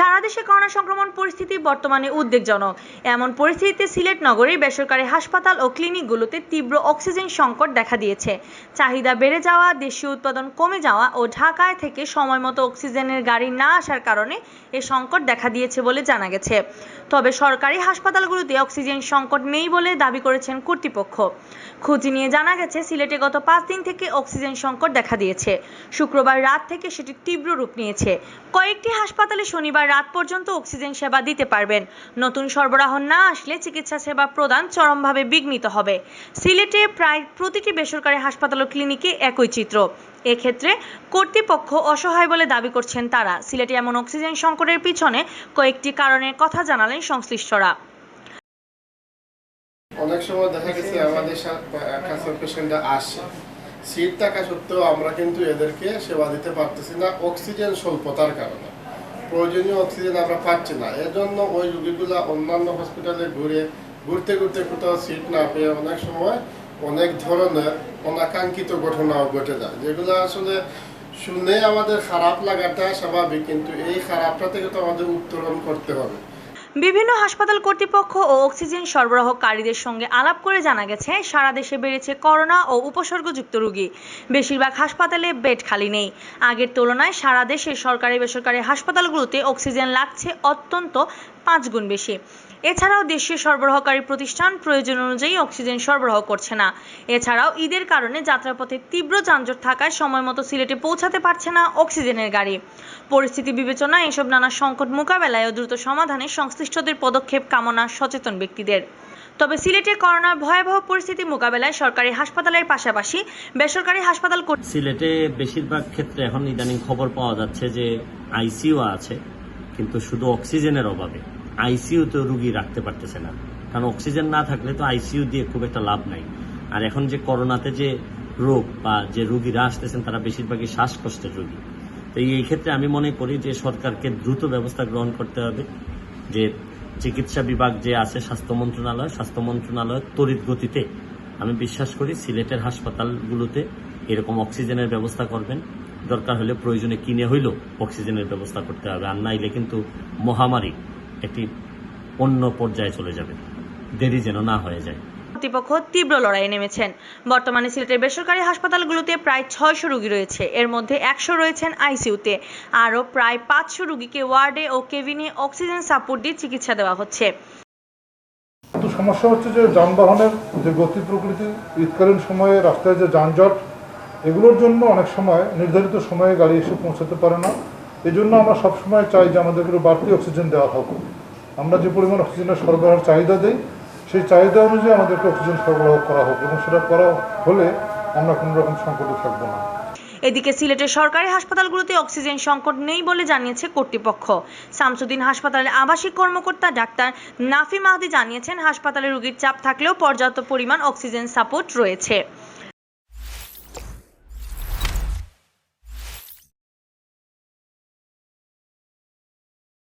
সারা দেশে করোনা সংক্রমণ পরিস্থিতি বর্তমানে উদ্বেগজনক। এমন পরিস্থিতিতে সিলেট নগরীর বেসরকারি হাসপাতাল ও ক্লিনিকগুলোতে তীব্র অক্সিজেন সংকট দেখা দিয়েছে। চাহিদা বেড়ে যাওয়া, দেশীয় উৎপাদন কমে যাওয়া ও ঢাকায় থেকে সময়মতো অক্সিজেনের গাড়ি না আসার কারণে এ সংকট দেখা দিয়েছে বলে জানা গেছে। তবে সরকারি হাসপাতালগুলোতে অক্সিজেন সংকট নেই বলে দাবি করেছেন কর্তৃপক্ষ। খোঁজ নিয়ে জানা গেছে, সিলেটে গত 5 দিন থেকে অক্সিজেন সংকট দেখা দিয়েছে। শুক্রবার রাত থেকে সেটি তীব্র রূপ নিয়েছে। কয়েকটি হাসপাতালে শনিবার রাত পর্যন্ত অক্সিজেন সেবা দিতে পারবেন। নতুন সরবরাহ না আসলে চিকিৎসা সেবা প্রদান চরমভাবে বিঘ্নিত হবে। সিলেটে প্রায় প্রতিটি বেসরকারি হাসপাতাল ও ক্লিনিকে একই চিত্র। এক্ষেত্রে কর্তৃপক্ষ অসহায় বলে দাবি করছেন তারা। সিলেটে এমন অক্সিজেন সংকটের পিছনে কয়েকটি কারণের কথা জানালেন সংশ্লিষ্টরা। অনেক সময় দেখা গেছে আমাদের কাছে পেশেন্টরা আসে, সিট থাকা সত্ত্বেও আমরা কিন্তু এদেরকে সেবা দিতে পারতেছি না অক্সিজেন স্বল্পতার কারণে। প্রয়োজনীয় অক্সিজেন আমরা পাচ্ছি না, এজন্য ওই রোগীগুলা অন্যান্য হসপিটালে ঘুরতে কোথাও সিট না পেয়ে অনেক সময় অনেক ধরনের অনাকাঙ্ক্ষিত ঘটনাও ঘটে যায়, যেগুলো আসলে শুনে আমাদের খারাপ লাগাটা স্বাভাবিক, কিন্তু এই খারাপটা থেকে তো আমাদের উত্তরণ করতে হবে। বিভিন্ন হাসপাতাল কর্তৃপক্ষ ও অক্সিজেন সরবরাহকারীদের সঙ্গে আলাপ করে জানা গেছে, সারা দেশে বেড়েছে করোনা ও উপসর্গযুক্ত রোগী। বেশিরভাগ হাসপাতালে বেড খালি নেই। আগের তুলনায় সারা দেশের সরকারি বেসরকারি হাসপাতালগুলোতে অক্সিজেন লাগছে অত্যন্ত 5 গুণ বেশি। এছাড়াও দেশীয় সরবরাহকারী প্রতিষ্ঠান প্রয়োজন অনুযায়ী অক্সিজেন সরবরাহ করছে না। এছাড়াও ঈদের কারণে যাত্রাপথে তীব্র যানজট থাকায় সময়মতো সিলেটে পৌঁছাতে পারছে না অক্সিজেনের গাড়ি। পরিস্থিতি বিবেচনায় এসব নানা সংকট মোকাবেলায় ও দ্রুত সমাধানে সংশ্লিষ্টদের পদক্ষেপ কামনা সচেতন ব্যক্তিদের। তবে সিলেটে করোনার ভয়াবহ পরিস্থিতি মোকাবেলায় সরকারি হাসপাতালের পাশাপাশি বেসরকারি হাসপাতাল সিলেটে বেশিরভাগ ক্ষেত্রে এখন ইদানিং খবর পাওয়া যাচ্ছে যে আইসিইউ আছে, কিন্তু শুধু অক্সিজেনের অভাবে আইসিইউতে রুগী রাখতে পারতেছে না, কারণ অক্সিজেন না থাকলে তো আইসিইউ দিয়ে খুব একটা লাভ নাই। আর এখন যে করোনাতে যে রোগ বা যে রুগীরা আসতেছেন তারা বেশিরভাগই শ্বাসকষ্টের রোগী। তো এই ক্ষেত্রে আমি মনে করি যে সরকারকে দ্রুত ব্যবস্থা গ্রহণ করতে হবে, যে চিকিৎসা বিভাগ যে আছে স্বাস্থ্য মন্ত্রণালয় তড়িৎ গতিতে আমি বিশ্বাস করি সিলেটের হাসপাতালগুলোতে এরকম অক্সিজেনের ব্যবস্থা করবেন। দরকার হলে প্রয়োজনে কিনে হইলেও অক্সিজেনের ব্যবস্থা করতে হবে, আর নাইলে কিন্তু মহামারী একটি অন্য পর্যায়ে চলে যাবে, দেরি যেন না হয়ে যায়। কর্তৃপক্ষ তীব্র লড়াইয়ে নেমেছেন। বর্তমানে সিলেটের বেসরকারি হাসপাতালগুলোতে প্রায় 600 রোগী রয়েছে। এর মধ্যে 100 রয়েছেন আইসিইউতে। আরও প্রায় 500 রোগীকে ওয়ার্ডে ও কেবিনে অক্সিজেন সাপোর্ট দিয়ে চিকিৎসা দেওয়া হচ্ছে। সমস্যা হচ্ছে যে যানবাহনের যে গতি প্রকৃতি, ঈদকালীন সময়ে রাস্তায় যে যানজট, এগুলোর জন্য অনেক সময় নির্ধারিত সময়ে গাড়ি এসে পৌঁছাতে পারে না। এই জন্য আমরা সবসময় চাই যে আমাদেরকে বাড়তি অক্সিজেন দেওয়া হোক। আমরা যে পরিমাণ অক্সিজেনের সরবরাহের চাহিদা দিই, সেই চাহিদা অনুযায়ী আমাদেরকে অক্সিজেন সরবরাহ করা হোক, এবং সেটা করা হলে আমরা কোনো রকম সংকটে থাকবো না। এদিকে সিলেটের সরকারি হাসপাতালগুলোতে অক্সিজেন সংকট নেই বলে জানিয়েছে কর্তৃপক্ষ। শামসুদ্দিন হাসপাতালের আবাসিক কর্মকর্তা ডাক্তার নাফি মাহদি জানিয়েছেন, হাসপাতালে রোগীর চাপ থাকলেও পর্যাপ্ত পরিমাণ অক্সিজেন সাপোর্ট রয়েছে।